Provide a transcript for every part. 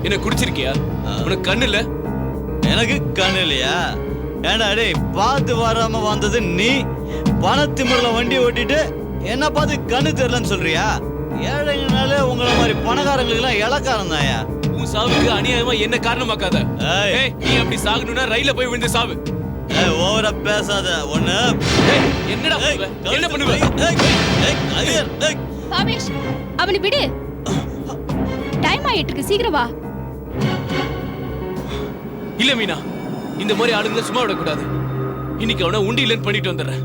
என்ன குடிச்சிருக்கியா? உனக்கு கண்ணு இல்ல? எனக்கு கண்ணு இல்லையா? ஏண்டா டேய், பார்த்து வராம வந்தது நீ பணத்திமிரில் வண்டி ஓட்டிட்டு என்ன பார்த்து கண்ணு தெரியலன்னு சொல்றியா? ஏழைங்கனாலே உங்களை மாதிரி பணக்காரங்களுக்கு எல்லாம் இலக்காரம் தாயா. உன் சாவுக்கு அநியாயமா என்ன காரணமாக்காத. நீ அப்படி சாகணும்னா ரயில போய் விழுந்து சாவு. ஓவரா பேசாத. ஒண்ணு என்னடா என்ன பண்ணுவ? பாவேஷ், அவனை விடு. டைம் ஆயிட்டு இருக்கு, சீக்கிரம் வா. இல்ல மீனா, இந்த மாதிரி ஆளுங்களை சும்மா விடக்கூடாது. இன்னைக்கு அவனை உண்டி இல்லைன்னு பண்ணிட்டு வந்துடுறேன்.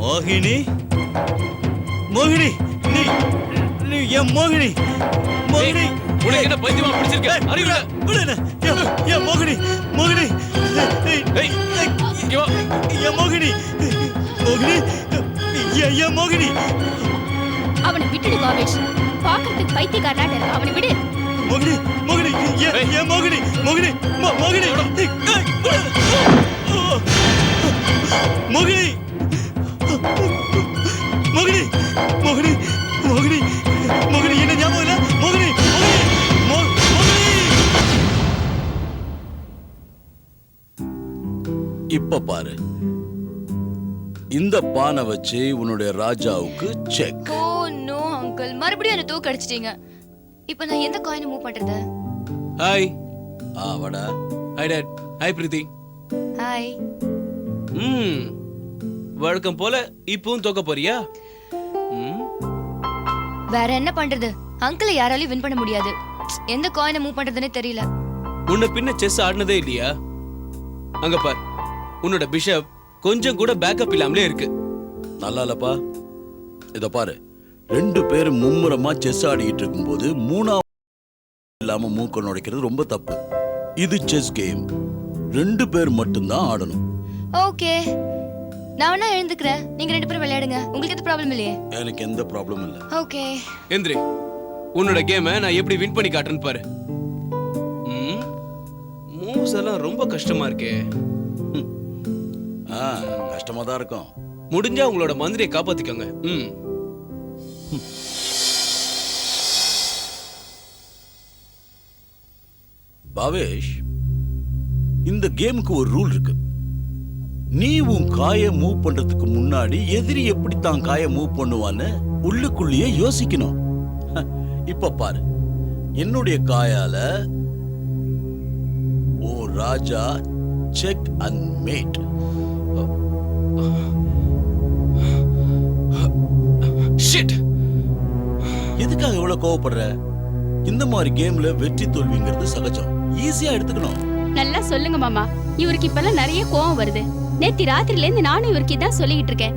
மோகினி, மோகினி, நீ நீ என் மோகினி. மோகினி, உனக்கு என்ன பைத்தியமா பிடிச்சிருக்க? அறிவுல விடுன. என் மோகினி, மோகினி. ஏய், இங்க வா. என் மோகினி, மோகினி, என் மோகினி. அவனை விட்டுடு பாவேஷ். பாக்கிறதுக்கு பைத்தியக்காரனா இருக்க. அவனை விடு. மோகினி, மோகினி, என் மோகினி, மோகினி, மோகினி. மோகினி, மோகினி, மோகினி, மோகினி, மோகினி, என்ன ஞாபகம் இல்ல? மோகினி, மோகினி. இப்ப பாரு, இந்த பானை வச்சு உன்னுடைய ராஜாவுக்கு செக். ஓ நோ அங்கிள், மறுபடியும் என்ன தூக்க அடிச்சிட்டீங்க. இப்போ நான் எந்த காயினை மூவ் பண்றது? ஹாய். வாடா. Hi dad. ஹாய் பிரீத்தி. ஹாய். வழக்கம் போல இப்பவும் தோக்க போறியா? வேற என்ன பண்றது? அங்கிளை யாராலையும் வின் பண்ண முடியாது. எந்த காயினை மூவ் பண்றதுன்னு தெரியல. உன்னை பின்ன செஸ் ஆடினதே இல்லையா? அங்க பார், உன்னோட பிஷப் கொஞ்சம் கூட பேக்கப் இல்லாமலே இருக்கு. நல்லா இல்லப்பா. இத பாரு, 2 பேரும் மும்முரமா செஸ் ஆடிக்கிட்டு இருக்கும்போது 3ஆவது இல்லாம மூக்க நுழைக்கிறது ரொம்ப தப்பு. இது செஸ் கேம். 2 பேர் மட்டும்தான் ஆடணும். ஓகே, நான் வேணா எழுந்துக்கிறேன். நீங்க 2 பேரும் விளையாடுங்க. உங்களுக்கு எந்த ப்ராப்ளம் இல்லையே? எனக்கு எந்த ப்ராப்ளமும் இல்ல. ஓகே. எந்திரி, உன்னோட கேமை நான் எப்படி வின் பண்ணி காட்டுறேன்னு பாரு. மூவ்ஸ் எல்லாம் ரொம்ப கஷ்டமா இருக்கே. கஷ்டமா தான் இருக்கும். முடிஞ்சா உங்களோட மந்திரியை காப்பாத்திக்கோங்க. பாவேஷ், இந்த கேமுக்கு ஒரு ரூல் இருக்கு. நீ உன் காயை மூவ் பண்றதுக்கு முன்னாடி எதிரி எப்படி தான் காயை மூவ் பண்ணுவான்னு உள்ளுக்குள்ளேயே யோசிக்கணும். இப்ப பாரு, என்னுடைய காயால ஓ ராஜா செக் அண்ட் மேட். ஷிட். எதுக்காக இவ்வளவு கோவப்படுற? இந்த மாதிரி கேம்ல வெற்றி தோல்விங்கிறது சகஜம். ஈஸியா எடுத்துக்கணும். நல்லா சொல்லுங்க மாமா. இவருக்கு இப்பெல்லாம் நிறைய கோவம் வருது. நேத்தி ராத்திரில இருந்து நானும் இவருக்கு தான் சொல்லிட்டு இருக்கேன்.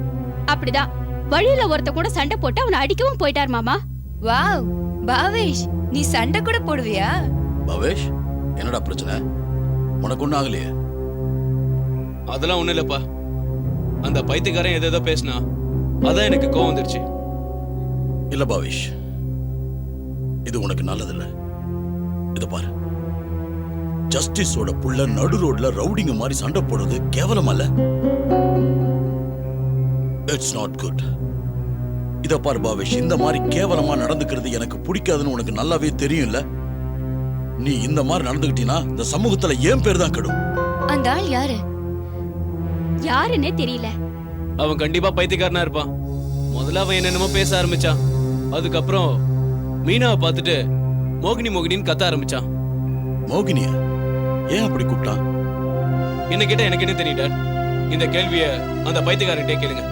அப்படிதான் வழியில ஒருத்த கூட சண்டை போட்டு அவனை அடிக்கவும் போயிட்டார் மாமா. வாவ் பாவேஷ், நீ சண்டை கூட போடுவியா? பாவேஷ், என்னடா பிரச்சனை? உனக்கு ஒண்ணும் ஆகலையே? அதெல்லாம் ஒண்ணு இல்லப்பா. அந்த பைத்தியக்காரன் ஏதோ பேசினா அதான் எனக்கு கோவம் வந்துருச்சு. இல்ல பாவேஷ், இது உனக்கு நல்லதில்ல. இத பாரு, ஜஸ்டிஸோட புள்ள நடு ரோட்ல ரவுடிங்க மாதிரி சண்டை போடுறது கேவலமல்ல. It's not good. இத பாரு பாவேஷ், இந்த மாதிரி கேவலமா நடந்துக்கிறது எனக்கு பிடிக்காதுன்னு உனக்கு நல்லாவே தெரியும்ல. நீ இந்த மாதிரி நடந்துக்கிட்டீனா இந்த சமூகத்துல ஏன் பேர் தான் கெடும். அந்த ஆள் யாரு? யாருன்னே தெரியல. அவன் கண்டிப்பா பைத்தியக்காரனா இருப்பான். முதல்ல அவன் என்னென்னமோ பேச ஆரம்பிச்சான். அதுக்கப்புறம் மீனாவை பார்த்துட்டு மோகினி மோகினின்னு கத்த ஆரம்பிச்சான். மோகினியா? ஏன் அப்படி கூப்பிட்டான்? என்ன கேட்டா எனக்கு என்ன தெரியல. இந்த கேள்விய அந்த பைத்தியக்காரன்ட்டே கேளுங்க.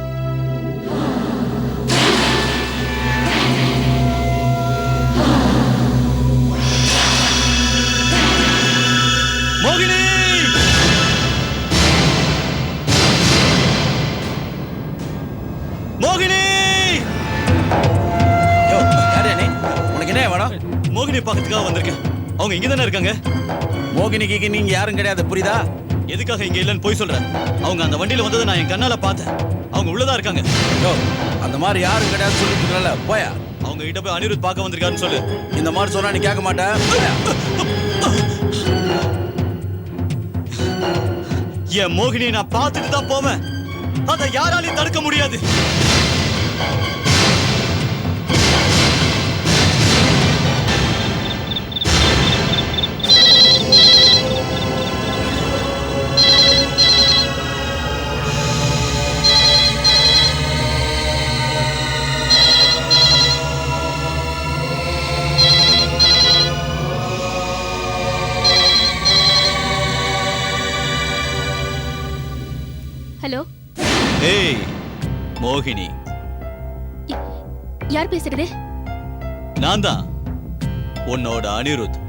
மோகினி, மோகினி. உனக்கு என்ன வேணும்? மோகினி பக்கத்துக்காக வந்திருக்கேன். அவங்க இங்க தானே இருக்காங்க. மோகினிக்கு நீங்க யாரும் கிடையாது, புரியுதா? எதுக்காக இங்க இல்லன்னு போய் சொல்றேன்? அவங்க அந்த வண்டியில வந்ததை நான் என் கண்ணால பார்த்தேன். அவங்க உள்ளதா இருக்காங்க. அந்த மாதிரி யாரும் கிடையாது சொல்லிட்டு போயா. அவங்க கிட்ட போய் அனிருத் பார்க்க வந்திருக்காருன்னு சொல்லு. இந்த மாதிரி சொன்னா நீ கேட்க மாட்டேன். என் மோகினியை நான் பார்த்துட்டு தான் போவேன். அதை யாராலையும் தடுக்க முடியாது. ஹலோ, ஏய் மோகினி, யார் பேசுறது? நான் தான் உன்னோட அனிருத்.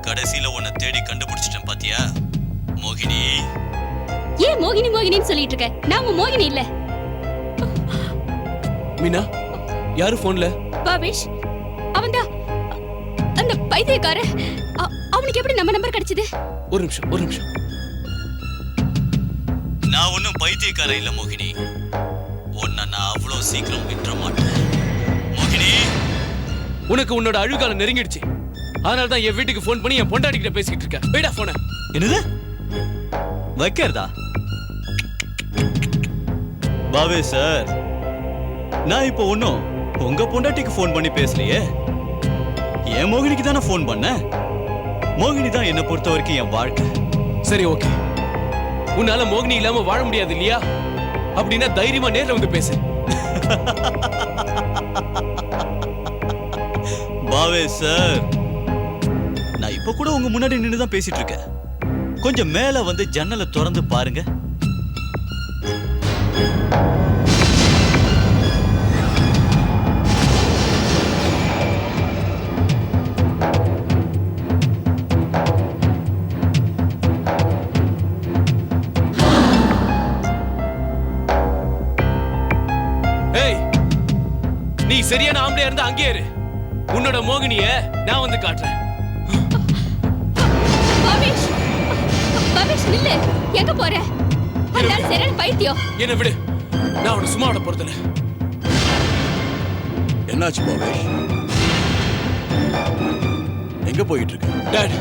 கடைசியில உன்னை தேடி கண்டுபிடிச்சிட்டேன் பாத்தியா மோகினி? ஏன் மோகினி மோகினின்னு சொல்லிட்டு இருக்க? நான் உன் மோகினி இல்ல. மீனா, யாரு போன்ல? பாவேஷ், அவன்தான் அந்த பைத்தியக்காரன். அவனுக்கு எப்படி நம்ம நம்பர் கிடைச்சது? ஒரு நிமிஷம். நான் ஒன்னும் பைத்தியக்காரன் இல்ல மோகினி. உன்னை நான் அவ்வளவு சீக்கிரம் விட்டுற மாட்டேன் மோகினி. உனக்கு உன்னோட அழுகாலம் நெருங்கிடுச்சு. அதனால தான் என் வீட்டுக்கு ஃபோன் பண்ணி என் பொண்டாட்டி கிட்ட பேசிக்கிட்டு இருக்க. போய்டா போன. என்னது வைக்கிறதா? பாவே சார், நான் இப்போ ஒன்னும் உங்க பொண்டாட்டிக்கு ஃபோன் பண்ணி பேசலையே. என் மோகினிக்கு தானே ஃபோன் பண்ண. மோகினி தான் என்னை பொறுத்த வரைக்கும் என் வாழ்க்கை. சரி, ஓகே. உன்னால மோகினி இல்லாம வாழ முடியாது இல்லையா? அப்படின்னா தைரியமா நேர்ல வந்து பேசு. பாவே சார், நான் இப்ப கூட உங்க முன்னாடி நின்று தான் பேசிட்டு இருக்கேன். கொஞ்சம் மேல வந்து ஜன்னலை திறந்து பாருங்க. ஏய், நீ சரியான ஆம்பளையா இருந்தா அங்கே இரு. உன்னோட மோகினிய நான் வந்து காட்டுறேன். பாவேஷ், பாவேஷ் நில்லு. எங்க போற? அதனால சரியான பைத்தியம். என்ன விடு, நான் உன்னை சும்மா விட போறதில்ல. என்னாச்சு பாவேஷ்? எங்க போயிட்டு இருக்க? டாட்,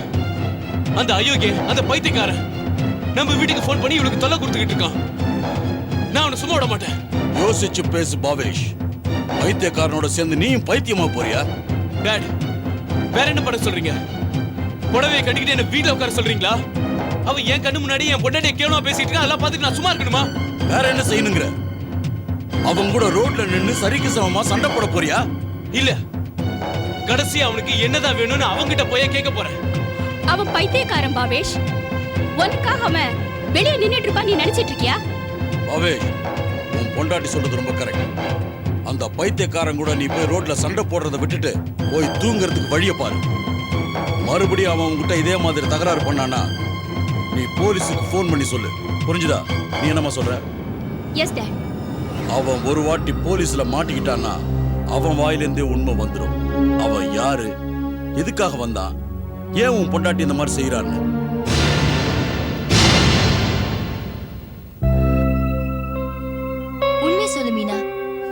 அந்த அயோக்கிய, அந்த பைத்தியக்காரன் நம்ம வீட்டுக்கு ஃபோன் பண்ணி இவளுக்கு தொல்லை கொடுத்துக்கிட்டு இருக்கான். நான் உன்னை சும்மா விட மாட்டேன். யோசிச்சு பேசு பாவேஷ். பைத்தியக்காரனோட சேர்ந்து நீயும் பைத்தியமா போறியா? டாட், வேற என்ன பண்ண சொல்றீங்க? புடவையை கட்டிக்கிட்டு என்ன வீட்டுல உட்கார சொல்றீங்களா? அவன் என் கண்ணு முன்னாடி என் பொண்டாட்டியை கேவலமா பேசிட்டு இருக்கா. அதெல்லாம் பார்த்துட்டு நான் சும்மா இருக்கணுமா? வேற என்ன செய்யணுங்கிற? அவன் கூட ரோட்ல நின்னு சரிக்கு சமமா சண்டை போட போறியா? இல்ல, கடைசி அவனுக்கு என்னதான் வேணும்னு அவன்கிட்ட போய் கேட்க போறேன். அவன் பைத்தியக்காரன் பாவேஷ். உனக்காக அவன் வெளியே நின்னுட்டு இருப்பான் நீ நினைச்சிட்டு இருக்கியா? பாவேஷ், உன் பொண்டாட்டி சொல்றது ரொம்ப கரெக்ட். அந்த பைத்தியக்காரன் கூட நீ போய் ரோட்ல சண்டை போடுறதை விட்டுட்டு போய் தூங்குறதுக்கு வழிய பாரு. மறுபடியும் அவன் உன்கிட்ட இதே மாதிரி தகராறு பண்ணானா நீ போலீஸுக்கு ஃபோன் பண்ணி சொல்லு. புரிஞ்சுதா? நீ என்னமா சொல்ற? Yes dad. அவன் ஒரு வாட்டி போலீஸ்ல மாட்டிக்கிட்டான்னா அவன் வாயிலிருந்தே உண்மை வந்துடும். அவன் யாரு, எதுக்காக வந்தான், ஏன் உன் பொண்டாட்டி இந்த மாதிரி செய்யறான்னு. உண்மை சொல்லு மீனா,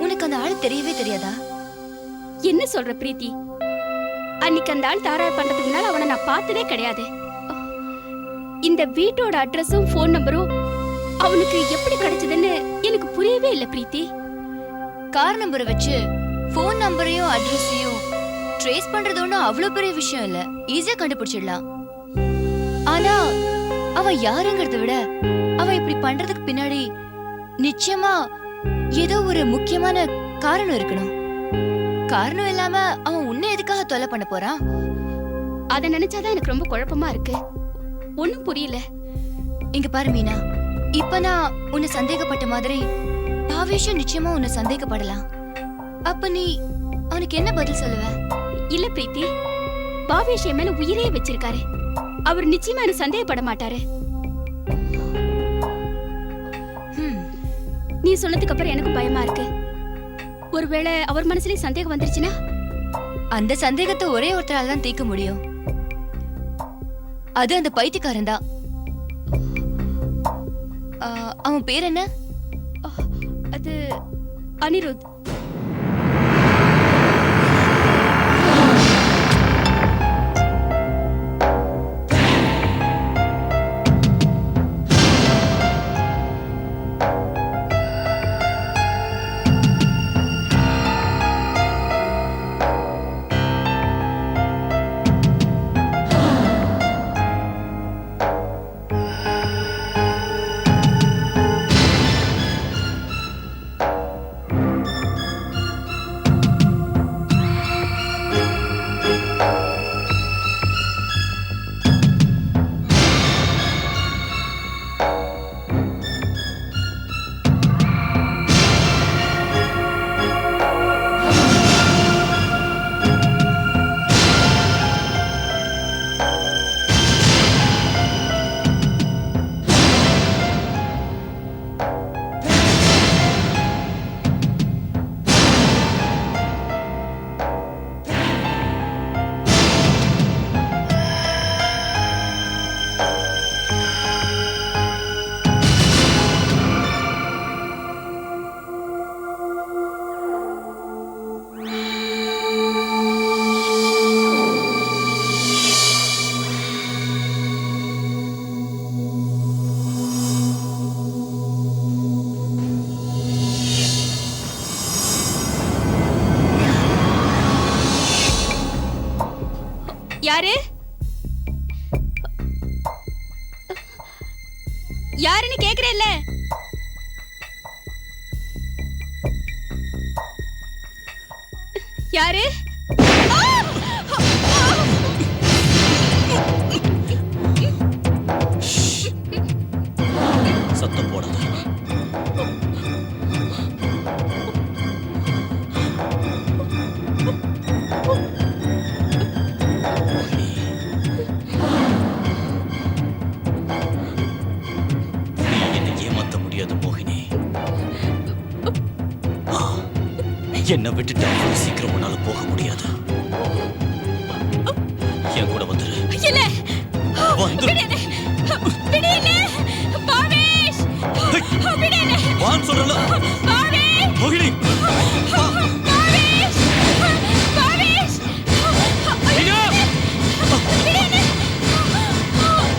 உனக்கு அந்த ஆள் தெரியவே தெரியாதா? என்ன சொல்ற பிரீத்தி? அன்னைக்கு அந்த ஆள் தாரார் பண்றதுக்கு முன்னால அவனை நான் பார்த்ததே கிடையாது. இந்த வீட்டோட அட்ரஸும் ஃபோன் நம்பரும் அவனுக்கு எப்படி கிடைச்சதுன்னு எனக்கு புரியவே இல்லை பிரீத்தி. கார் நம்பரை வச்சு ஃபோன் நம்பரையும் அட்ரஸையும் ட்ரேஸ் பண்றது ஒன்றும் அவ்வளவு பெரிய விஷயம் இல்ல. ஈஸியா கண்டுபிடிச்சிடலாம். ஆனா அவன் யாருங்கிறத விட அவன் இப்படி பண்றதுக்கு பின்னாடி நிச்சயமா ஏதோ ஒரு முக்கியமான காரணம் இருக்கணும். காரணம் இல்லாம அவன் உன்னை எதுக்காக தொலை பண்ண போறான்? அதை நினைச்சாதான் எனக்கு ரொம்ப குழப்பமா இருக்கு. ஒண்ணும் புரியல. இங்க பாரு மீனா, இப்ப நான் உன்னை சந்தேகப்பட்ட மாதிரி பாவேஷும் நிச்சயமா உன்னை சந்தேகப்படலாம். அப்ப நீ அவனுக்கு என்ன பதில் சொல்லுவ? இல்ல பிரீத்தி, பாவேஷ் என் மேல உயிரே வச்சிருக்காரு. அவர் நிச்சயமா எனக்கு சந்தேகப்பட மாட்டாரு. நீ சொன்னதுக்கு அப்புறம் எனக்கும் பயமா இருக்கு. ஒருவேளை அவர் மனசுலயும் சந்தேகம் வந்துருச்சுன்னா? அந்த சந்தேகத்தை ஒரே ஒருத்தரால தான் தீர்க்க முடியும். அது அந்த பைத்தியக்காரன் தான். அவன் பேர் என்ன? அது அனிருத். யாரு யாருன்னு கேக்குறேல்ல? யாரு? சத்தம் போடாத. என்னை ஏமாத்த முடியாது மோகினி. என்னை விட்டுட்டு அவ்வளவு சீக்கிரம் உன்னால போக முடியாது. என் கூட வந்துரு. இல்ல. வந்துரு. விடுங்க. பாவேஷ். விடுங்க. வான்னு சொல்றல. பாவேஷ். மோகினி. பாவேஷ். பாவேஷ். மீனா!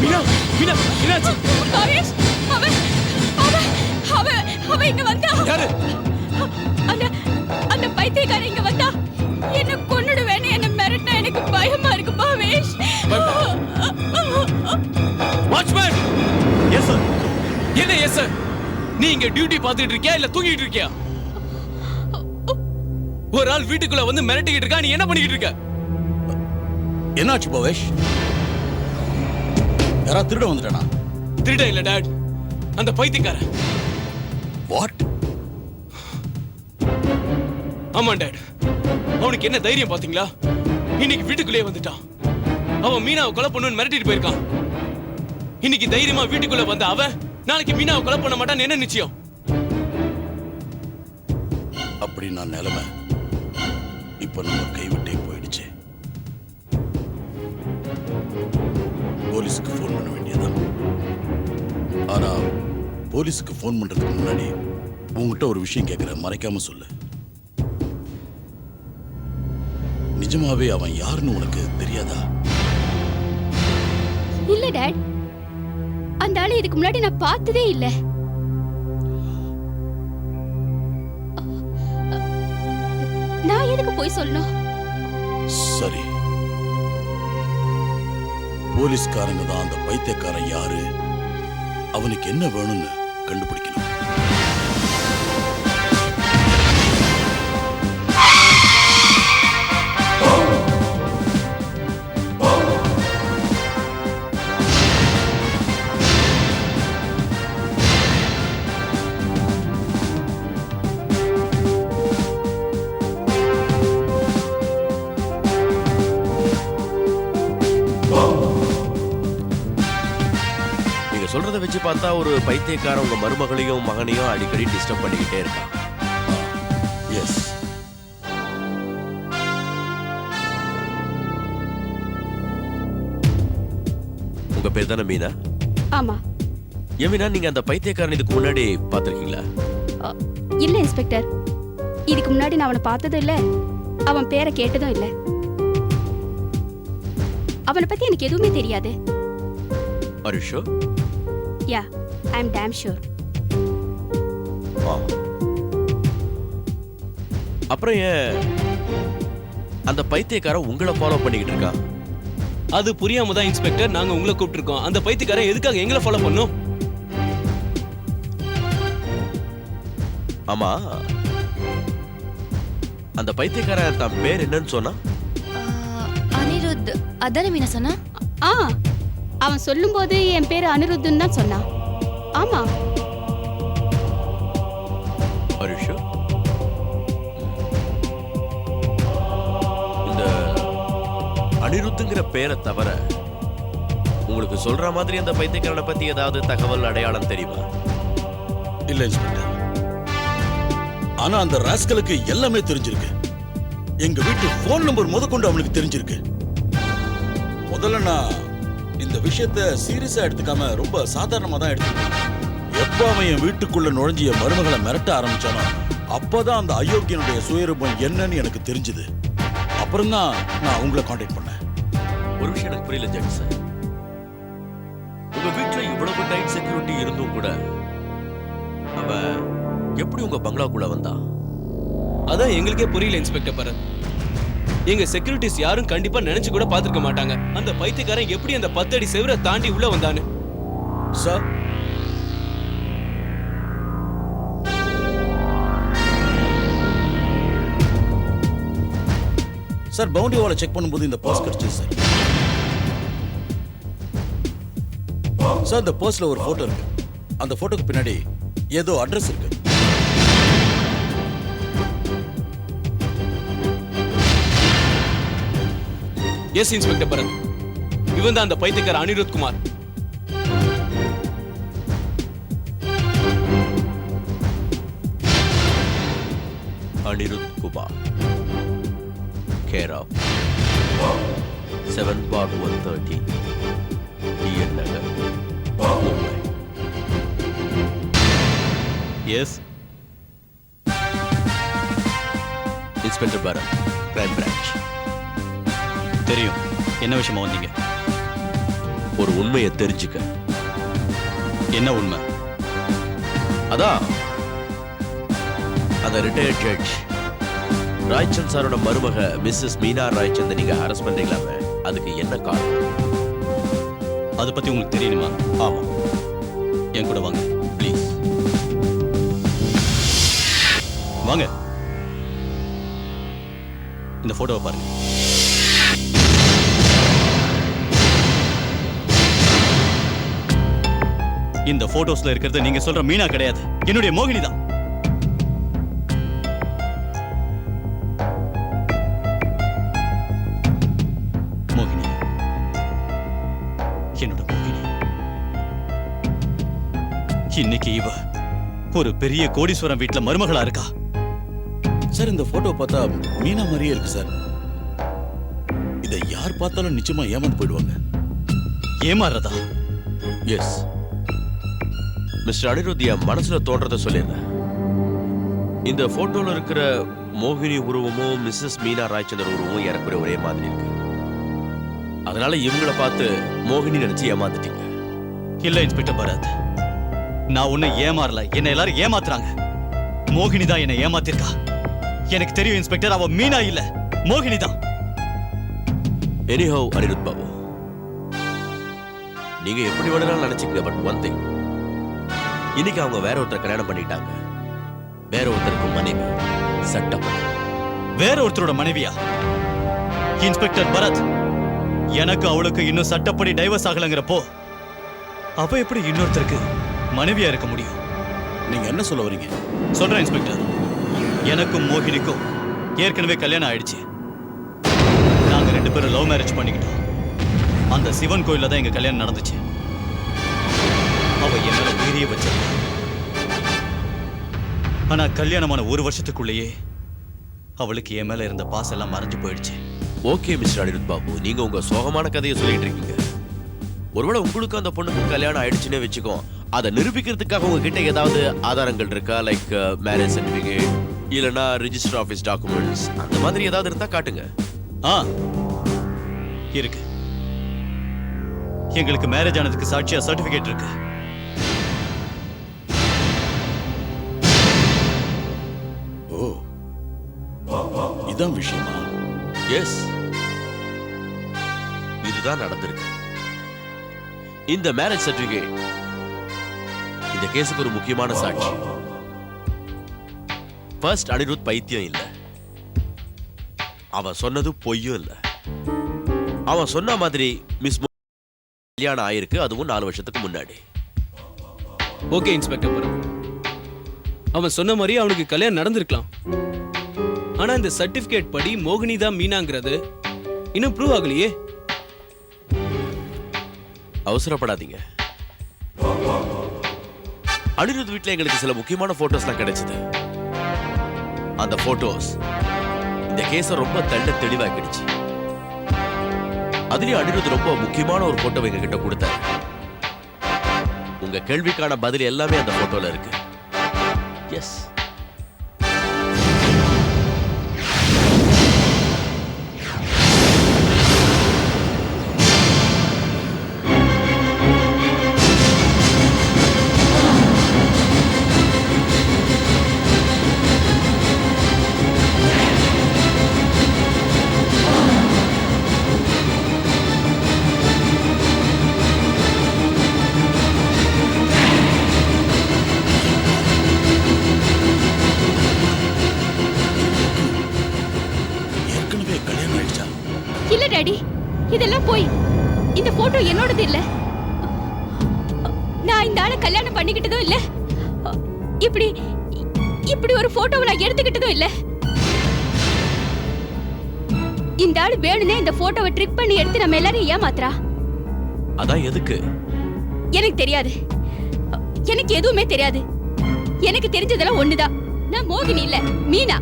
மீனா! மீனா! என்னாச்சு? பாவேஷ். அவ இங்க வந்தா. யாரு? அந்த பைத்தியக்காரன் இங்க வந்தா என்ன கொன்னுடுவேன்னு என்ன மிரட்டினா எனக்கு பயமா இருக்கு பாவேஷ். வாட்ச்மேன்! Yes sir. என்ன எஸ் சார்? நீ இங்க டியூட்டி பார்த்துட்டு இருக்கியா இல்ல தூங்கிட்டு இருக்கியா? ஒரு ஆள் வீட்டுக்குள்ள வந்து மிரட்டிக்கிட்டு இருக்கா, நீ என்ன பண்ணிக்கிட்டு இருக்க? என்னாச்சு பவேஷ்? யாரா திருட வந்துட்டானா? திருட இல்ல டாட், அந்த பைத்தியக்காரன். வாட்? ஆமா டாட், அவனுக்கு என்ன தைரியம் பாத்தீங்களா? இன்னைக்கு வீட்டுக்குள்ளே வந்துட்டான். அவன் மீனாவை கொலை பண்ணுன்னு மிரட்டிட்டு போயிருக்கான். இன்னைக்கு தைரியமா வீட்டுக்குள்ள வந்த அவன் நாளைக்கு மீனாவை கொலை பண்ண மாட்டான்னு என்ன நிச்சயம்? அப்படி நான் நிலைமை இப்ப நம்ம கைவிட்டே போயிடுச்சு. போலீஸுக்கு ஃபோன் பண்ண வேண்டியதான். ஆனா போலீஸுக்கு ஃபோன் பண்றதுக்கு முன்னாடி உங்ககிட்ட ஒரு விஷயம் கேட்கிறேன், மறைக்காம சொல்லு. நிஜமாவே அவன் யாருன்னு உனக்கு தெரியாதா? இல்ல டாட், அந்த ஆளு இதுக்கு முன்னாடி நான் பார்த்ததே இல்ல. நான் எதுக்கு போய் சொல்லணும்? சரி, போலீஸ்காரங்க தான் அந்த பைத்தியக்காரன் யாரு, அவனுக்கு என்ன வேணும்னு கண்டுபிடிக்கணும். சொல்றத வச்சு பார்த்தா ஒரு பைத்தியக்காரன் உங்க மருமகளையும் மகனையும் அடிக்கடி டிஸ்டர்ப் பண்ணிக்கிட்டே இருக்கான். எஸ். உங்க பேர் தானே மீனா? ஆமா. ஏன் மீனா, நீங்க அந்த பைத்தியக்காரன் இதுக்கு முன்னாடி பார்த்திருக்கீங்களா? இல்ல இன்ஸ்பெக்டர், இதுக்கு முன்னாடி நான் அவனை பார்த்ததும் இல்ல, அவன் பேரை கேட்டதும் இல்ல. அவனை பத்தி எனக்கு எதுவுமே தெரியாது. Are you sure? Yeah, I'm damn sure. அப்புறம் ஏன் அந்த பைத்தியக்காரன் உங்களை ஃபாலோ பண்ணிக்கிட்டு இருக்கான்? அது புரியாம தான் இன்ஸ்பெக்டர் நாங்க உங்களை கூப்பிட்டுருக்கோம். அந்த பைத்தியக்காரன் எதுக்காக எங்களை ஃபாலோ பண்ணும்? ஆமா, அந்த பைத்தியக்காரன் தான் பேர் என்னன்னு சொன்னா? அனிருத். அதானே மீனா சொன்னா? ஆ, அவன் சொல்லும்போது என் பேரு அனிருத்துன்னு தான் சொன்னான். ஆமா. Are you sure? இந்த அனிருத்துங்கிற பேரை தவிர உங்களுக்கு சொல்ற மாதிரி அந்த பைத்தியக்காரனை பத்தி ஏதாவது தகவல் அடையாளம் தெரியுமா? இல்ல இன்ஸ்பெக்டர், ஆனா அந்த ராஸ்கலுக்கு எல்லாமே தெரிஞ்சிருக்கு. எங்க வீட்டு போன் நம்பர் முதற்கொண்டு அவனுக்கு தெரிஞ்சிருக்கு. முதல்ல நான் இந்த விஷயத்தை சீரியஸா எடுத்துக்காம ரொம்ப சாதாரணமா தான் எடுத்துக்கிட்டேன். எப்ப அவன் என் வீட்டுக்குள்ள நுழைஞ்சு என் மருமகளை மிரட்ட ஆரம்பிச்சானோ அப்பதான் அந்த அயோக்கியனுடைய சுயரூபம் என்னன்னு எனக்கு தெரிஞ்சது. அப்புறம் தான் நான் உங்களை கான்டாக்ட் பண்ணேன். ஒரு விஷயம் எனக்கு புரியல ஜட்ஜ் சார். உங்க வீட்டுல இவ்வளவு டைட் செக்யூரிட்டி இருந்தும் கூட அவன் எப்படி உங்க பங்களாக்குள்ள வந்தான்? அதான் எங்களுக்கே புரியல இன்ஸ்பெக்டர் பரத். எங்க செக்யூரிட்டிஸ் யாரும் கண்டிப்பா நினைச்சு கூட பார்த்திருக்க மாட்டாங்க அந்த பைத்தியக்காரன் எப்படி அந்த 10 அடி செவரை தாண்டி உள்ள வந்தான்னு. சார் சார் பவுண்டரி வாலை செக் பண்ணும்போது இந்த பர்ஸ் கிடைச்சது சார். சார் இந்த பர்ஸ்ல ஒரு போட்டோ இருக்கு. அந்த போட்டோக்கு பின்னாடி ஏதோ அட்ரஸ் இருக்கு. எஸ் இன்ஸ்பெக்டர் பரத், இவன் தான் அந்த பைத்தியக்கார Anirudh Kumar. Anirudh Kumar, care of 7/130 TN Nagar, Mumbai. S inspector Bharath, crime branch. தெரியும். என்ன விஷயமா வந்தீங்க? ஒரு உண்மையை தெரிஞ்சுக்க. என்ன உண்மை? அதான் அந்த ரிட்டையர்ட் ஜட்ஜ் ராய்ச்சந்த் சாரோட மருமக மிஸ்ஸஸ் மீனா ராய்ச்சந்த் நீங்க அரெஸ்ட் பண்றீங்களாமே, அதுக்கு என்ன காரணம்? அதை பத்தி உங்களுக்கு தெரியணுமா? ஆமா, என் கூட வாங்க ப்ளீஸ். வாங்க. இந்த போட்டோவை பாருங்க. இந்த போட்டோஸ்ல இருக்கிறது நீங்க சொல்ற மீனா கிடையாது, என்னுடைய மோகினி தான். மோகினி, என்னோட மோகினி. இன்னைக்கு இவ ஒரு பெரிய கோடீஸ்வரம் வீட்டுல மருமகளா இருக்கா. சார் இந்த போட்டோ பார்த்தா மீனா மாதிரியே இருக்கு சார். இதை யார் பார்த்தாலும் நிச்சயமா ஏமாந்து போயிடுவாங்க. ஏமாறுறதா? எஸ் மிஸ்டர் அனிருத், என் மனசுல தோன்றத சொல்லிடுறேன். இந்த போட்டோல இருக்கிற மோகினி உருவமும் மிஸ்ஸஸ் மீனா ராய்ச்சந்தர் உருவமும் ஏறக்குறைய ஒரே மாதிரி இருக்கு. அதனால இவங்களை பார்த்து மோகினி நினைச்சு ஏமாந்துட்டீங்க. இல்ல இன்ஸ்பெக்டர் பரத், நான் உன்னை ஏமாறல. என்ன எல்லாரும் ஏமாத்துறாங்க. மோகினி தான் என்னை ஏமாத்திருக்கா. எனக்கு தெரியும் இன்ஸ்பெக்டர், அவ மீனா இல்ல, மோகினி தான். எனிஹவ் அனிருத் பாபு, நீங்க எப்படி வேணாலும் நினைச்சுக்க. பட் ஒன் திங், இன்னைக்கு அவங்க வேற ஒருத்தர் கல்யாணம் பண்ணிட்டாங்க. வேற ஒருத்தருக்கு மனைவி, சட்டப்படி. வேற ஒருத்தரோட மனைவியா? இன்ஸ்பெக்டர் பரத், எனக்கு அவளுக்கு இன்னும் சட்டப்படி டைவர்ஸ் ஆகலங்கிறப்போ அவ எப்படி இன்னொருத்தருக்கு மனைவியா இருக்க முடியும்? நீங்க என்ன சொல்ல வரீங்க? சொல்றேன் இன்ஸ்பெக்டர், எனக்கும் மோகினிக்கும் ஏற்கனவே கல்யாணம் ஆயிடுச்சு. நாங்க 2 பேரும் லவ் மேரேஜ் பண்ணிக்கிட்டோம். அந்த சிவன் கோயில்ல தான் எங்க கல்யாணம் நடந்துச்சு. அவ என்னால உயிரிய வச்சிருந்தா. ஆனா கல்யாணமான 1 வருஷத்துக்குள்ளேயே அவளுக்கு என் மேல இருந்த பாசம் எல்லாம் மறைஞ்சு போயிடுச்சு. ஓகே மிஸ்டர் அனிருத் பாபு, நீங்க உங்க சோகமான கதையை சொல்லிட்டு இருக்கீங்க. ஒருவேளை உங்களுக்கு அந்த பொண்ணுக்கு கல்யாணம் ஆயிடுச்சுன்னே வச்சுக்கோ, அதை நிரூபிக்கிறதுக்காக உங்ககிட்ட ஏதாவது ஆதாரங்கள் இருக்கா? லைக் மேரேஜ் சர்டிபிகேட் இல்லனா ரிஜிஸ்டர் ஆபீஸ் டாக்குமெண்ட்ஸ், அந்த மாதிரி ஏதாவது இருந்தா காட்டுங்க. ஆ இருக்கு. எங்களுக்கு மேரேஜ் ஆனதுக்கு சாட்சியா சர்டிபிகேட் இருக்கு. ஓ, இதான் விஷயமா? எஸ், இதுதான் நடந்திருக்கு. இந்த மேரேஜ் சர்டிபிகேட் இந்த கேஸுக்கு ஒரு முக்கியமான சாட்சி. ஃபர்ஸ்ட், அனிருத் பைத்தியம் இல்ல. அவன் சொன்னது பொய்யும் இல்ல. அவன் சொன்ன மாதிரி மிஸ் கல்யாணம் ஆயிருக்கு, அதுவும் 4 வருஷத்துக்கு முன்னாடி. ஓகே இன்ஸ்பெக்டர் பரத், அவன் சொன்ன மாதிரி அவனுக்கு கல்யாணம் நடந்திருக்கலாம். ஆனா இந்த சர்டிபிகேட் படி மோகினி தான் மீனாங்கிறது இன்னும் ப்ரூவ் ஆகலையே. அவசரப்படாதீங்க. அனிருத் வீட்டுல எங்களுக்கு சில முக்கியமான போட்டோஸ்லாம் கிடைச்சது. அந்த போட்டோஸ் இந்த கேஸ ரொம்ப தெளிவாக்கிடுச்சு. அதுலயும் அனிருத் ரொம்ப முக்கியமான ஒரு போட்டோ எங்க கிட்ட கொடுத்தாரு. உங்க கேள்விக்கான பதில் எல்லாமே அந்த போட்டோல இருக்கு. எஸ், இந்த போட்டோ என்னோடது இல்ல. நான் இந்த ஆளை கல்யாணம் பண்ணிக்கிட்டதும் இல்ல. இப்படி இப்படி ஒரு போட்டோவை நான் எடுத்துக்கிட்டதும் இல்ல. இந்த ஆளு வேணுனே இந்த போட்டோவை ட்ரிக் பண்ணி எடுத்து நம்ம எல்லாரும் ஏமாத்துறா. அதான் எதுக்கு? எனக்கு தெரியாது. எனக்கு எதுவுமே தெரியாது. எனக்கு தெரிஞ்சதெல்லாம் ஒண்ணுதான். நான் மோகினி இல்ல, மீனா.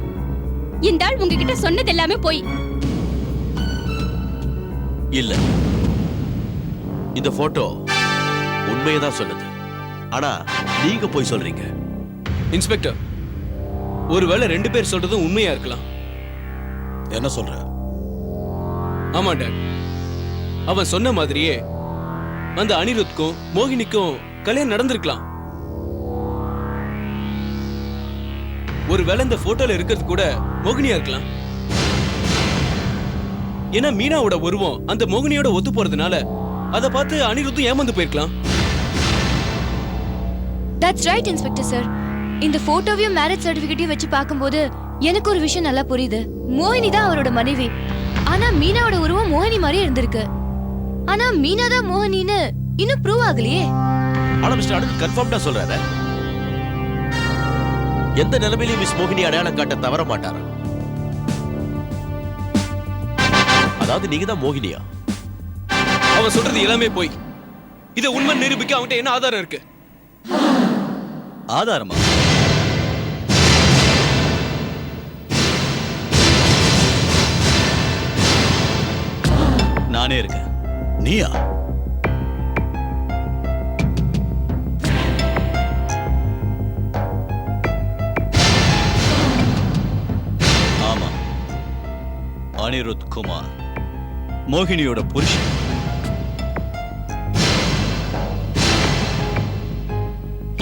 இந்த ஆள் உங்ககிட்ட சொன்னது எல்லாமே போய். இல்ல, இந்த போட்டோ உண்மையை தான் சொல்லுது. ஆனா நீங்க போய் சொல்றீங்க. இன்ஸ்பெக்டர், ஒருவேளை 2 பேர் சொல்றதும் உண்மையா இருக்கலாம். என்ன சொல்ற? ஆமா டாட், அவன் சொன்ன மாதிரியே அந்த அனிருத்துக்கும் மோகினிக்கும் கல்யாணம் நடந்திருக்கலாம். ஒருவேளை இந்த போட்டோல இருக்கிறது கூட மோகினியா இருக்கலாம். ஏன்னா மீனாவோட உருவம் அந்த மோகினியோட ஒத்து போறதுனால அதை பார்த்து அனிருத்தும் ஏமாந்து போயிருக்கலாம். That's right inspector sir. இந்த போட்டோவையும் மேரேஜ் சர்டிபிகேட்டையும் வச்சு பார்க்கும்போது எனக்கு ஒரு விஷயம் நல்லா புரியுது. மோகினி தான் அவரோட மனைவி. ஆனா மீனாவோட உருவம் மோகினி மாதிரி இருந்திருக்கு. ஆனா மீனா தான் மோகினின்னு இன்னும் ப்ரூவ் ஆகலையே. ஆனா மிஸ்டர் அனிருத் கன்ஃபார்ம்டா சொல்றாரு. எந்த நிலைமையிலும் மிஸ் மோகினி அடையாளம் காட்ட தவற மாட்டாரா? அதாவது நீங்க தான் மோகினியா? அவன் சொல்றது எல்லாமே போய். இதை உண்மை நிரூபிக்க அவன்கிட்ட என்ன ஆதாரம் இருக்கு? ஆதாரமா? நானே இருக்கேன். நீயா? ஆமா, அனிருத் குமார், மோகினியோட புருஷன்.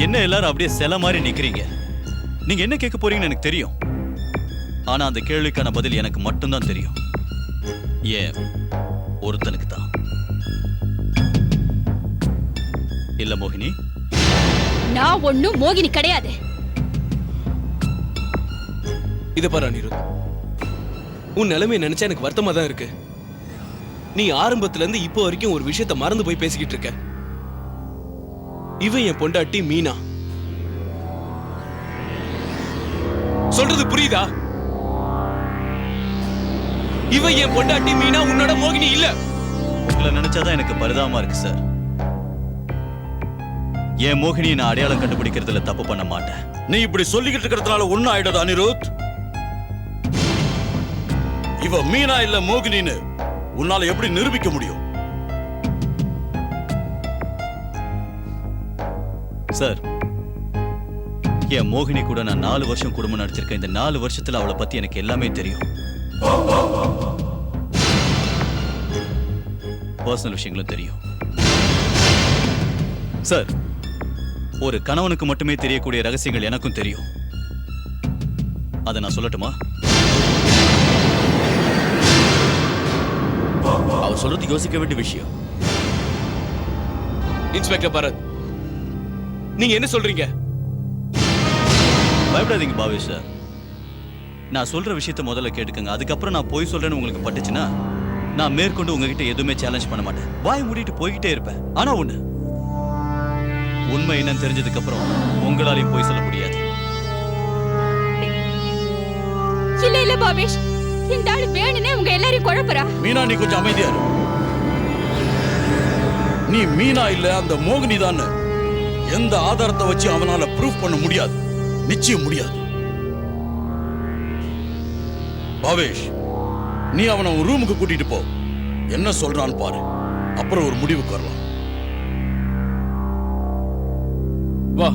என்ன எல்லாரும் அப்படியே சில மாதிரி நிக்கிறீங்க? நீங்க என்ன கேட்க போறீங்கன்னு எனக்கு தெரியும். ஆனா அந்த கேள்விக்கான பதில் எனக்கு மட்டும்தான் தெரியும். ஏன் ஒருத்தனுக்கு தான். இல்ல மோகினி? நான் ஒண்ணும் மோகினி கிடையாது. இதை பாரு அனிருத், உன் நிலைமையை நினைச்சா எனக்கு வருத்தமா தான் இருக்கு. நீ ஆரம்பத்துல இருந்து இப்போ வரைக்கும் ஒரு விஷயத்த மறந்து போய் பேசிக்கிட்டு இருக்க. இவன் என் பொண்டாட்டி மீனா. சொல்றது புரியுதா? இவன் என் பொண்டாட்டி மீனா, உன்னோட மோகினி இல்ல. உங்களை நினைச்சாதான் எனக்கு பரிதாபமா இருக்கு சார். என் மோகினியை நான் அடையாளம் கண்டுபிடிக்கிறதுல தப்பு பண்ண மாட்டேன். நீ இப்படி சொல்லிக்கிட்டு இருக்கிறதுனால ஒண்ணும் ஆயிடாது அனிருத். இவ மீனா இல்ல மோகினின்னு உன்னால எப்படி நிரூபிக்க முடியும்? சார், என் மோகினி கூட நான் 4 வருஷம் குடும்பம் நடத்திருக்கேன். இந்த 4 வருஷத்துல அவளை பத்தி எனக்கு எல்லாமே தெரியும். பர்சனல் விஷயங்களும் தெரியும். சார், ஒரு கணவனுக்கு மட்டுமே தெரியக்கூடிய ரகசியங்கள் எனக்கும் தெரியும். அதை நான் சொல்லட்டுமா? அவர் சொல்றது யோசிக்க வேண்டிய விஷயம். இன்ஸ்பெக்டர் பரத், நீங்க என்ன சொல்றீங்க? பயப்படாதீங்க பாவேஷ் சார். நான் சொல்ற விஷயத்த முதல்ல கேட்டுக்கங்க. அதுக்கப்புறம் நான் போய் சொல்றேன்னு உங்களுக்கு பட்டுச்சுன்னா நான் மேற்கொண்டு உங்ககிட்ட எதுவுமே சேலஞ்ச் பண்ண மாட்டேன். வாய் மூடிட்டு போய்கிட்டே இருப்பேன். ஆனா ஒண்ணு, உண்மை என்னன்னு தெரிஞ்சதுக்கு அப்புறம் உங்களாலையும் போய் சொல்ல முடியாது. இல்ல இல்ல பாவேஷ், இந்த ஆளு வேணுனே உங்க எல்லாரையும் குழப்பறா. மீனா, நீ கொஞ்சம் அமைதியா இரு. நீ மீனா இல்ல, அந்த மோகினி தான். எந்த ஆதாரத்தை வச்சு அவனால ப்ரூஃப் பண்ண முடியாது. நிச்சயம் முடியாது. பாவேஷ், நீ அவனை ஒரு ரூமுக்கு கூட்டிட்டு போ. என்ன சொல்றான்னு பாரு. அப்புறம் ஒரு முடிவுக்கு வரலாம். வா.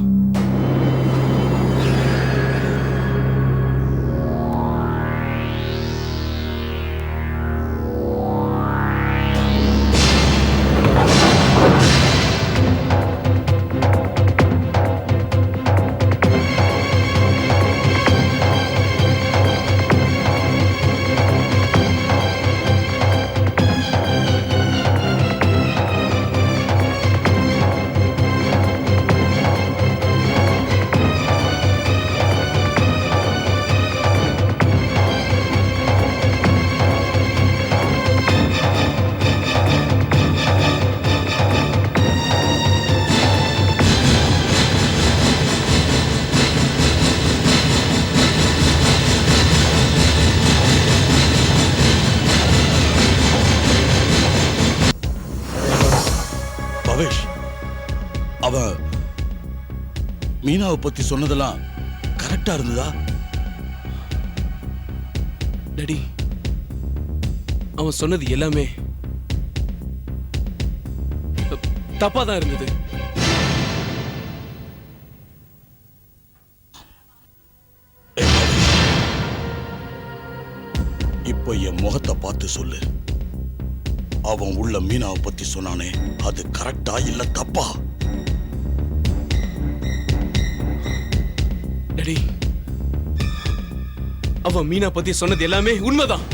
பவேஷ், அவன் மீனாவை பத்தி சொன்னதெல்லாம் கரெக்டா இருந்ததா? டாடி, அவன் சொன்னது எல்லாமே தப்பா தான் இருந்தது. ஏய் பவேஷ், இப்ப என் முகத்தை பார்த்து சொல்லு. அவன் உள்ள மீனாவை பத்தி சொன்னானே, அது கரெக்டா இல்ல தப்பா? டாடி, அவன் மீனா பத்தி சொன்னது எல்லாமே உண்மைதான்.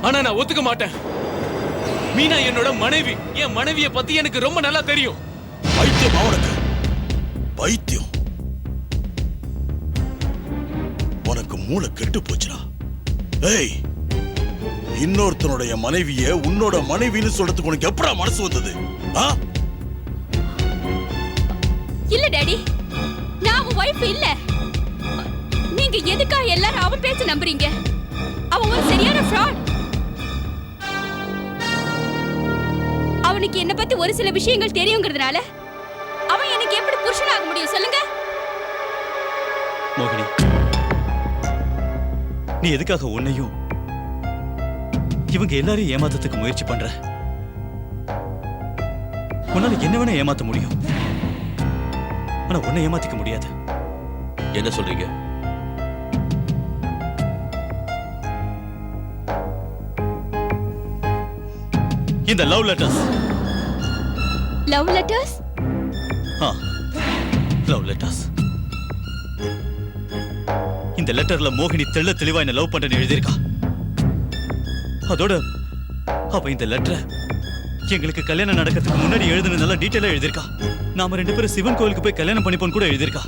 ஆனா நான் ஒத்துக்க மாட்டேன். மீனா என்னோட மனைவி. என் மனைவியை பத்தி எனக்கு ரொம்ப நல்லா தெரியும். பைத்தியம் அவனுக்கு, பைத்தியம். உனக்கு மூளை கெட்டு போச்சுடா. ஏய், இன்னொருத்தனுடைய மனைவிய உன்னோட மனைவின்னு சொல்றதுக்கு உனக்கு எப்படா மனசு வந்தது? இல்ல டாடி, நான் அவன் வைஃப் இல்ல. நீங்க எதுக்கா எல்லாரும் அவன் பேச்ச நம்புறீங்க? அவன் ஒரு சரியான ஃப்ராட். அவனுக்கு என்ன பத்தி ஒரு சில விஷயங்கள் தெரியுங்கிறதுனால அவன் எனக்கு எப்படி புருஷனாக முடியும் சொல்லுங்க? மோகினி, நீ எதுக்காக உன்னையும் இவங்க எல்லாரையும் ஏமாத்தத்துக்கு முயற்சி பண்ற? உன்னால என்ன வேணா ஏமாத்த முடியும், ஆனா உன்னை ஏமாத்திக்க முடியாது. என்ன சொல்றீங்க? இந்த love letters. Love letters? Love letters. இந்த லெட்டர்ல மோகினி தெள்ள தெளிவா என்ன லவ் பண்றேன்னு எழுதியிருக்கா. அதோட அவ இந்த லெட்டரை எங்களுக்கு கல்யாணம் நடக்கிறதுக்கு முன்னாடி எழுதுன நல்லா டீட்டெயிலா எழுதியிருக்கா. நாம 2 பேரும் சிவன் கோயிலுக்கு போய் கல்யாணம் பண்ணிப்போம் கூட எழுதியிருக்கா.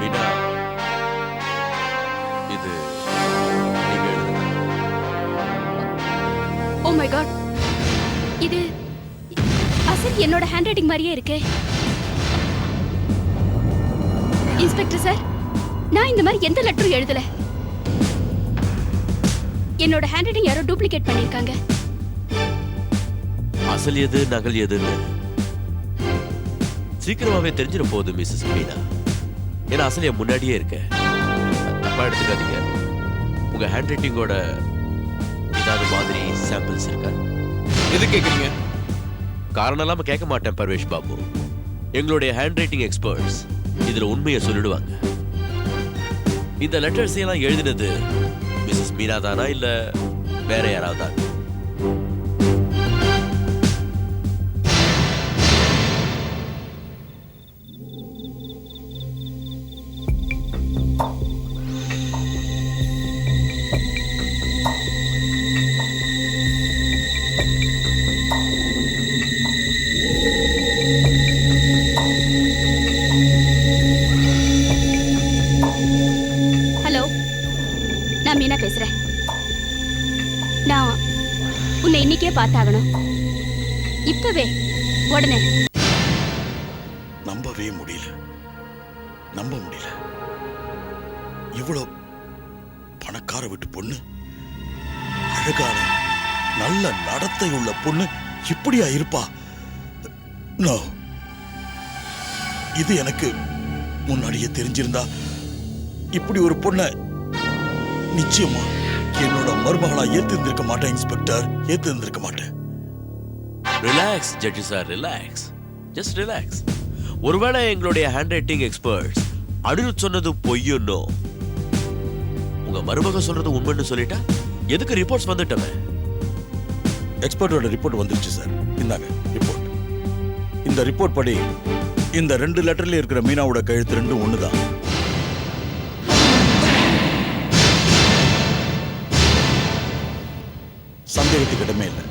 மீனா, இது நீங்க எழுதுனதா? ஓ மை காட், இது அசல் என்னோட ஹேண்ட் ரைட்டிங் மாதிரியே இருக்கே. இன்ஸ்பெக்டர் சார், நான் இந்த மாதிரி எந்த லெட்டரும் எழுதல. என்னோட ஹேண்ட் ரைட்டிங் யாரோ டூப்ளிகேட் பண்ணிருக்காங்க. அசல் எது நகல் எதுன்னு சீக்கிரமாவே தெரிஞ்சிட போகுது மிஸ்ஸஸ் மீனா. ஏன்னா அசல் என் முன்னாடியே இருக்க. தப்பா எடுத்துக்காதீங்க. உங்க ஹேண்ட் ரைட்டிங்கோட ஏதாவது மாதிரி சாம்பிள்ஸ் இருக்கா? எது கேக்குறீங்க? காரணம் இல்லாம கேட்க மாட்டேன் பர்வேஷ் பாபு. எங்களுடைய ஹேண்ட் ரைட்டிங் எக்ஸ்பர்ட்ஸ் இதுல உண்மையை சொல்லிடுவாங்க. இந்த லெட்டர்ஸ் எல்லாம் எழுதினது மிஸ்ஸஸ் மீனா தானா இல்ல வேற யாராவது? ஹலோ, நான் மீனா பேசுறேன். நான் உன்னை இன்னைக்கே பார்த்தாகணும். இப்பவே, உடனே. நம்பவே முடியல, நம்ப முடியல. இவ்வளவு பணக்கார வீட்டு பொண்ணு, அழகான நல்ல நடத்தை உள்ள பொண்ணு இப்படியா இருப்பா? நோ, இது எனக்கு முன்னாடியே தெரிஞ்சிருந்தா இப்படி ஒரு பொண்ண நிச்சயமா என்னோட மருமகளா ஏத்திருந்திருக்க மாட்டேன் இன்ஸ்பெக்டர், ஏத்திருந்திருக்க மாட்டேன். ரிலாக்ஸ் ஜட்ஜி சார், ரிலாக்ஸ், ஜஸ்ட் ரிலாக்ஸ். ஒருவேளை எங்களுடைய ஹேண்ட் ரைட்டிங் எக்ஸ்பர்ட்ஸ் அனிருத் சொன்னது பொய்யுன்னோ உங்க மருமக சொல்றது உண்மைன்னு சொல்லிட்டா எதுக்கு ரிப்போர்ட்ஸ் வந்துட்டமே? எக்ஸ்பர்ட்டோட ரிப்போர்ட் வந்துருச்சு சார். இந்தாங்க ரிப்போர்ட். இந்த ரிப்போர்ட் படி இந்த 2 லெட்டர்ல இருக்கிற மீனாவோட கழுத்து ரெண்டும் ஒண்ணுதான். சந்தேகத்துக்கு இடமே இல்லை.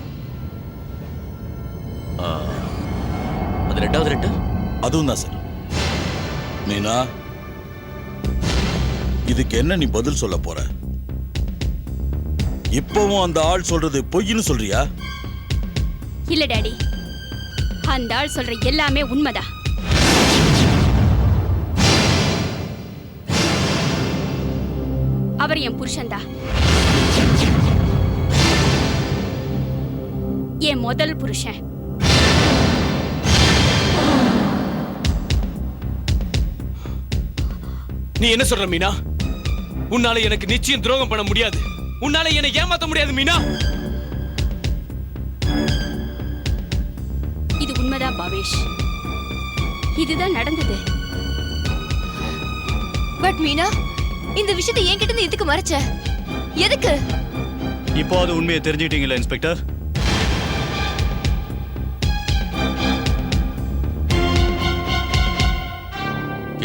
அது 2வது லெட்டர் அதுவும் தான் சார். மீனா, இதுக்கு என்ன நீ பதில் சொல்ல போற? இப்பவும் அந்த ஆள் சொல்றது பொய்ன்னு சொல்றியா? இல்ல டாடி, அந்த ஆள் சொல்ற எல்லாமே உண்மைதான். அவர் என் புருஷன்தான். என் முதல் புருஷன். நீ என்ன சொல்ற மீனா? உன்னால எனக்கு நிச்சயம் துரோகம் பண்ண முடியாது. உன்னால என்னை ஏமாத்த முடியாது மீனா. இது உண்மைதான் பாவேஷ், இதுதான் நடந்தது. பட் மீனா, இந்த விஷயத்தை என்கிட்ட இருந்து எதுக்கு மறைச்ச? எதுக்கு? இப்போ அது உண்மையை தெரிஞ்சுக்கிட்டீங்களா இன்ஸ்பெக்டர்?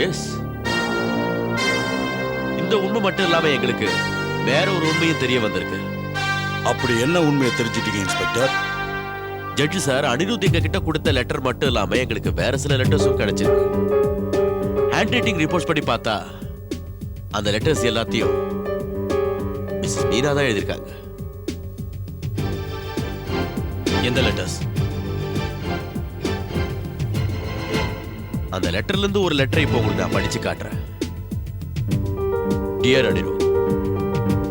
எஸ், இந்த உண்மை மட்டும் இல்லாம எங்களுக்கு வேற ஒரு உண்மையும் தெரிய வந்திருக்கு. அப்படி என்ன உண்மையை தெரிஞ்சிட்டீங்க இன்ஸ்பெக்டர்? ஜட்ஜி சார், அனிருத் எங்க கிட்ட கொடுத்த லெட்டர் மட்டும் இல்லாம எங்களுக்கு வேற சில லெட்டர்ஸும் கிடைச்சிருக்கு. ஹேண்ட் ரைட்டிங் ரிப்போர்ட்ஸ் படி பார்த்தா அந்த லெட்டர்ஸ் எல்லாத்தையும் மிஸ்ஸஸ் மீனா தான் எழுதியிருக்காங்க. எந்த லெட்டர்ஸ்? அந்த லெட்டர்ல இருந்து ஒரு லெட்டரை இப்போ உங்களுக்கு நான் படிச்சு காட்டுறேன். டியர் அனிருத்,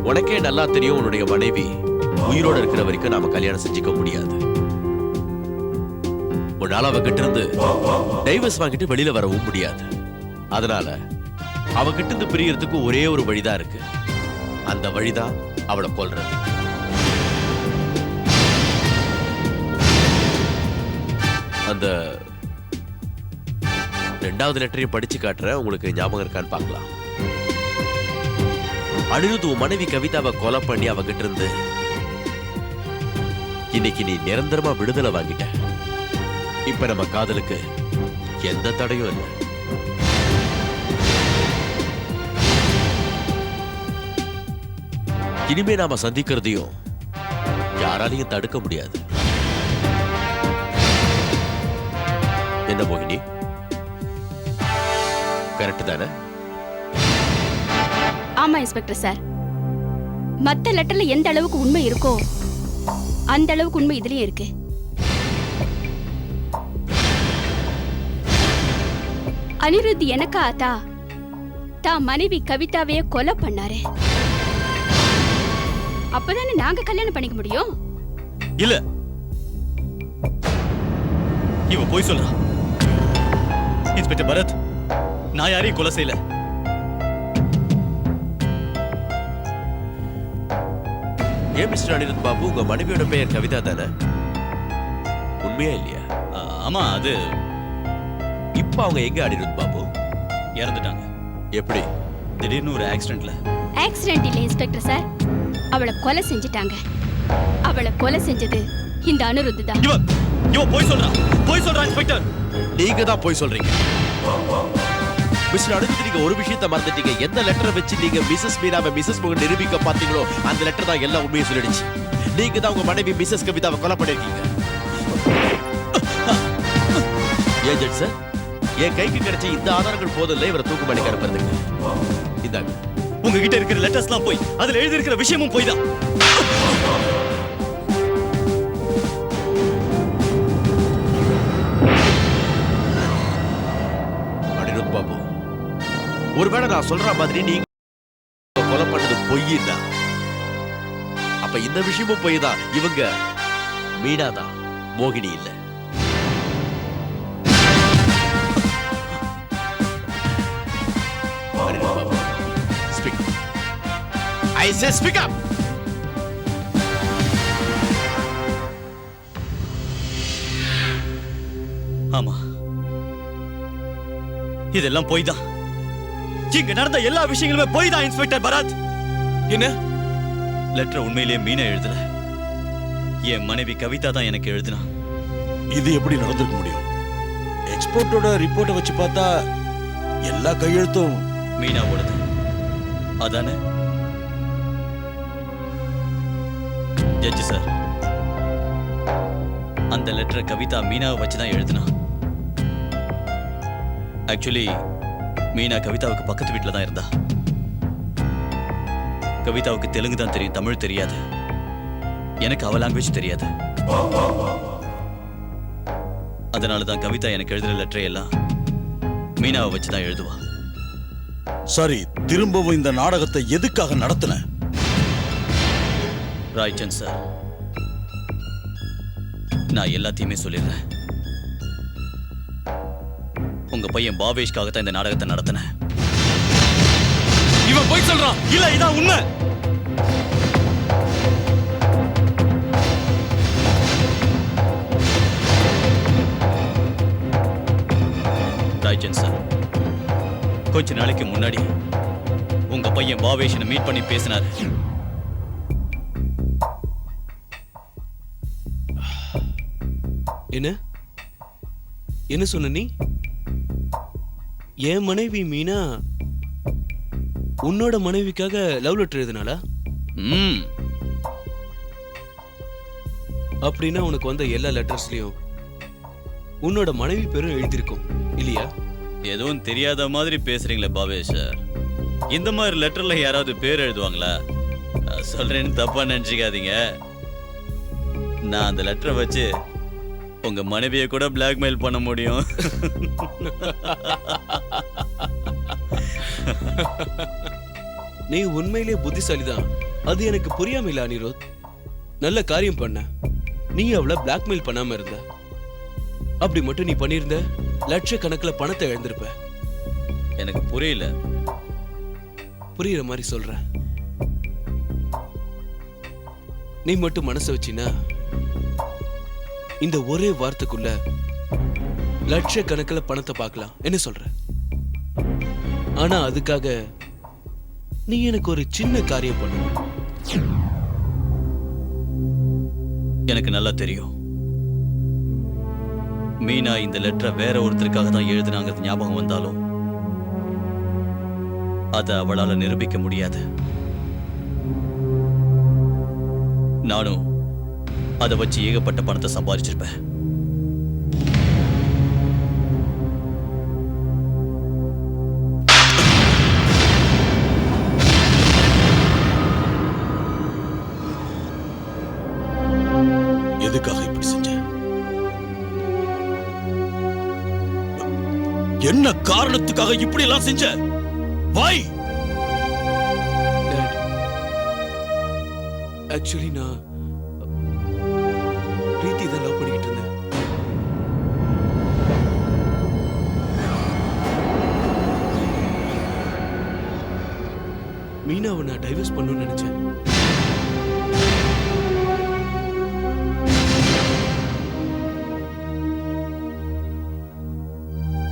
உனக்கே நல்லா தெரியும் உன்னுடைய மனைவி உயிரோட இருக்கிற வரைக்கும் நாம கல்யாணம் செஞ்சுக்க முடியாது. உன்னால அவகிட்ட இருந்து டைவர்ஸ் வாங்கிட்டு வெளியில வரவும் முடியாது. அதனால அவகிட்ட இருந்து பிரியறதுக்கு ஒரே ஒரு வழிதான் இருக்கு. அந்த வழிதான் அவளை கொல்றது. அந்த ரெண்டாவது லெட்டரையும் படிச்சு காட்டுறேன், உங்களுக்கு ஞாபகம் இருக்கான்னு பார்க்கலாம். அனிருத், உன் மனைவி கவிதாவை கொலை பண்ணி அவகிட்ட இருந்து இன்னைக்கு நீ நிரந்தரமா விடுதலை வாங்கிட்ட. இப்ப நம்ம காதலுக்கு எந்த தடையும் இல்லை. இனிமே நாம சந்திக்கிறதையும் யாராலையும் தடுக்க முடியாது. என்ன மோகினி, கரெக்ட் தானே? ஆமா இன்ஸ்பெக்டர் சார், மத்த லெட்டர்ல எந்த அளவுக்கு உண்மை இருக்கோ அந்த அளவுக்கு உண்மை இதுலயும் இருக்கு. அனிருத் எனக்கா தான் மனைவி கவிதாவையே கொலை பண்ணாரு. அப்பதானே நாங்க கல்யாணம் பண்ணிக்க முடியும். இல்ல, இவ போய் சொல்றா. இன்ஸ்பெக்டர் பரத், நான் யாரையும் கொலை செய்யல. ஏன் மிஸ்டர் அனிருத் பாபு, உங்க மனைவியோட பெயர் கவிதா தானே? உண்மையா இல்லையா? ஆமா, அது இப்ப அவங்க எங்க அனிருத் பாபு? இறந்துட்டாங்க. எப்படி? திடீர்னு ஒரு ஆக்சிடென்ட்ல. ஆக்சிடென்ட் இல்ல இன்ஸ்பெக்டர் சார், அவளை கொலை செஞ்சுட்டாங்க. அவளை கொலை செஞ்சது இந்த அனிருத் தான். இவ போய் சொல்றா, போய் சொல்றா இன்ஸ்பெக்டர். நீங்க தான் போய் சொல்றீங்க. மிஸ்டர் அனிருத், நீங்க ஒரு விஷயத்தை மறந்துட்டீங்க. எந்த லெட்டரை வச்சு நீங்க மிஸ்ஸஸ் மீனாவை மிஸ்ஸஸ் மோகன் நிரூபிக்க பார்த்தீங்களோ அந்த லெட்டர் தான் எல்லா உண்மையை சொல்லிடுச்சு. நீங்க தான் உங்க மனைவி மிஸ்ஸஸ் கவிதாவை கொலை பண்ணிருக்கீங்க. ஏன் ஜட்ஜ் சார், என் கைக்கு கிடைச்ச இந்த ஆதாரங்கள் போதும் இல்லை இவரை தூக்கு மாட்டி அனுப்புறதுக்கு. இந்தாங்க. உங்ககிட்ட இருக்கிற லெட்டர்ஸ்லாம் போய், அதுல எழுதி இருக்கிற விஷயமும் போய் தான். அனிருத் பாபு, ஒருவேளை நான் சொல்ற மாதிரி நீங்க கொலை பண்ணது பொய்னா அப்ப இந்த விஷயமும் பொய் தான். இவங்க மீனா தான், மோகினி இல்ல. Anirudh Babu, speak. I say speak up. ஆமா, இதெல்லாம் போய் தான். இங்க நடந்த எல்லா விஷயங்களுமே போய் தான் இன்ஸ்பெக்டர் பரத். என்ன? லெட்டர் உண்மையிலேயே மீனா எழுதல, என் மனைவி கவிதா தான் எனக்கு எழுதினா. இது எப்படி நடந்திருக்க முடியும்? எக்ஸ்போர்ட்டோட ரிப்போர்ட்டை வச்சு பார்த்தா எல்லா கையெழுத்தும் மீனாவோடது அதானே? ஜட்ஜ் சார், அந்த லெட்டரை கவிதா மீனாவை வச்சு தான் எழுதினா. ஆக்சுவலி மீனா கவிதாவுக்கு பக்கத்து வீட்டில் தான் இருந்தா. கவிதாவுக்கு தெலுங்கு தான் தெரியும், தமிழ் தெரியாது. எனக்கு அவ லாங்குவேஜ் தெரியாது. அதனாலதான் கவிதா எனக்கு எழுதுற லெட்டரை எல்லாம் மீனாவை வச்சுதான் எழுதுவா. சரி, திரும்பவும் இந்த நாடகத்தை எதுக்காக நடத்தின? ராய்ச்சந்த் சார், நான் எல்லாத்தையுமே சொல்லிடுறேன். உங்க பையன் பாவேஷ்காக தான் இந்த நாடகத்தை நடத்தினேன். இவன் போய் சொல்றான். இல்ல, இதான் உண்மை. ராய்ச்சந்த் சார், கொஞ்ச நாளைக்கு முன்னாடி உங்க பையன் பாவேஷனை மீட் பண்ணி பேசினாரு. என்ன சொன்ன நீ? என் மனைவி மீனா உன்னோட மனைவிக்காக லவ் லெட்டர் எழுதினாளா? அப்படின்னா உனக்கு வந்த எல்லா லெட்டர்ஸ்லயும் உன்னோட மனைவி பேரும் எழுதியிருக்கும் இல்லையா? எதுவும் தெரியாத மாதிரி பேசுறீங்களே பாவேஷ் சார். இந்த மாதிரி லெட்டர்ல யாராவது பேர் எழுதுவாங்களா? சொல்றேன்னு தப்பா நினைச்சுக்காதீங்க. நான் அந்த லெட்டரை வச்சு உங்க மனைவியை கூட பிளாக்மெயில் பண்ண முடியும். நீ உண்மையிலே புத்திசாலிதான். அது எனக்கு புரியாம இல்ல அனிருத். நல்ல காரியம் பண்ண. நீ அவளை பிளாக்மெயில் பண்ணாம இருந்த. அப்படி மட்டும் நீ பண்ணியிருந்த லட்சக்கணக்கில் பணத்தை இழந்திருப்ப. எனக்கு புரியல. புரியுற மாதிரி சொல்ற. நீ மட்டும் மனசை வச்சினா இந்த ஒரே வார்த்தைக்குள்ள லட்சக்கணக்கில் பணத்தை பார்க்கலாம். என்ன சொல்ற? ஆனா அதுக்காக நீ எனக்கு ஒரு சின்ன காரியம் பண்ணு. எனக்கு நல்லா தெரியும் மீனா இந்த லெட்டரை வேற ஒருத்தருக்காக தான் எழுதினாங்கிறது ஞாபகம் வந்தாலும் அதை அவளால நிரூபிக்க முடியாது. நானும் அதை வச்சு ஏகப்பட்ட பணத்தை சம்பாதிச்சிருப்பேன். எதுக்காக இப்படி செஞ்ச? என்ன காரணத்துக்காக இப்படி எல்லாம் செஞ்ச? Why? ஆக்சுவலி நான் பிரீத்தி தான் லவ் பண்ணிக்கிட்டு இருந்தேன். மீனாவை நான் டைவர்ஸ் பண்ணணும்னு நினைச்சேன்.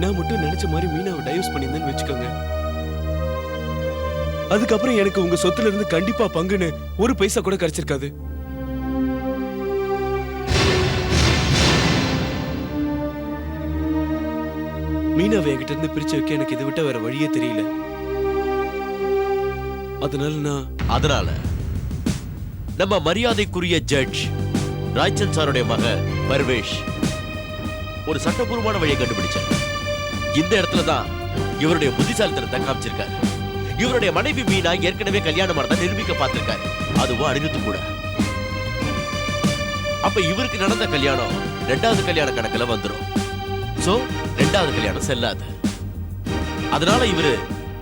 நான் மட்டும் நினைச்ச மாதிரி மீனாவை டைவர்ஸ் பண்ணியிருந்தேன்னு வச்சுக்கோங்க. அதுக்கப்புறம் எனக்கு உங்க சொத்துல இருந்து கண்டிப்பா பங்குன்னு ஒரு பைசா கூட கிடைச்சிருக்காது. மீனாவை என்கிட்ட இருந்து பிரிச்சு வைக்க எனக்கு இதை விட்ட வேற வழியே தெரியல. அதனால நம்ம மரியாதைக்குரிய ஜட்ஜ் ராய்ச்சந்த் சாருடைய மக பர்வேஷ் ஒரு சட்டபூர்வமான வழியை கண்டுபிடிச்சார். இந்த இடத்துல தான் இவருடைய புத்திசாலித்தனத்தை காமிச்சிருக்காரு. இவருடைய மனைவி மீனா ஏற்கனவே கல்யாணமானதை நிரூபிக்க பார்த்திருக்காரு. அதுவும் அனிருத்து கூட. அப்ப இவருக்கு நடந்த கல்யாணம் ரெண்டாவது கல்யாண கணக்குல வந்துடும். சோ ரெண்டாவது கல்யாணம் செல்லாது. அதனால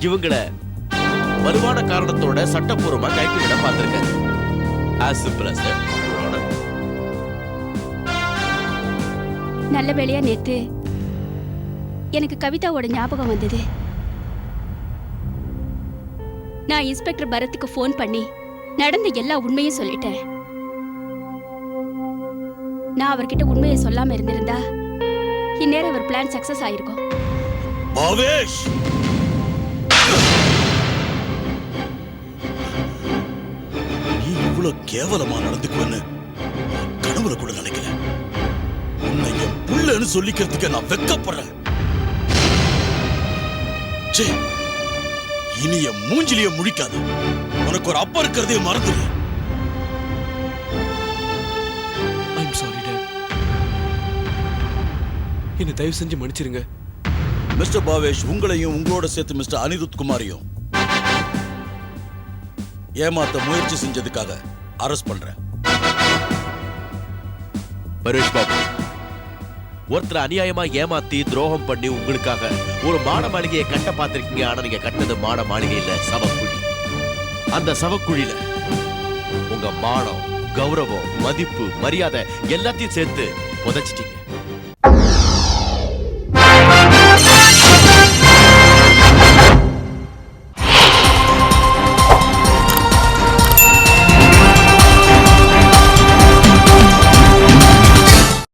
இவங்கள வலுவான காரணத்தோட சட்டப்பூர்வமா கைக்கு விட பார்த்திருக்காரு. As simple as that. நல்ல வேளையா நேத்து எனக்கு கவிதாவோட ஞாபகம் வந்தது. நான் இன்ஸ்பெக்டர் பரத்துக்கு ஃபோன் பண்ணி நடந்த எல்லா உண்மையும் சொல்லிட்டேன். நான் அவர்கிட்ட உண்மையை சொல்லாம இருந்திருந்தா இந்நேரம் அவர் பிளான் சக்சஸ் ஆயிருக்கும். பாவேஷ், நீ இவ்வளவு கேவலமா நடந்துக்குவன்னு கனவுல கூட நினைக்கல. உன்னை என் புள்ளன்னு சொல்லிக்கிறதுக்கு நான் வெக்கப்படுறேன். இனி என் மூஞ்சிலிய முழிக்காது. உனக்கு ஒரு அப்பா இருக்கிறதே மறந்துடு. I'm sorry dot. என்ன தயவு செஞ்சு மன்னிச்சிருங்க. மிஸ்டர் பாவேஷ், உங்களையும் உங்களோட சேர்த்து மிஸ்டர் அனிருத் குமாரையும் ஏமாத்த முயற்சி செஞ்சதுக்காக அரெஸ்ட் பண்றேன். பரேஷ் பாபு, ஒருத்தர் அநியாயமா ஏமாத்தி துரோகம் பண்ணி உங்களுக்காக ஒரு மாட மாளிகையை கட்ட பார்த்திருக்கீங்க. ஆனா நீங்க கட்டது மாட மாளிகை இல்ல, சவக்குழி. அந்த சவக்குழியில உங்க மானம், கௌரவம், மதிப்பு, மரியாதை எல்லாத்தையும் சேர்த்து புதைச்சிட்டீங்க.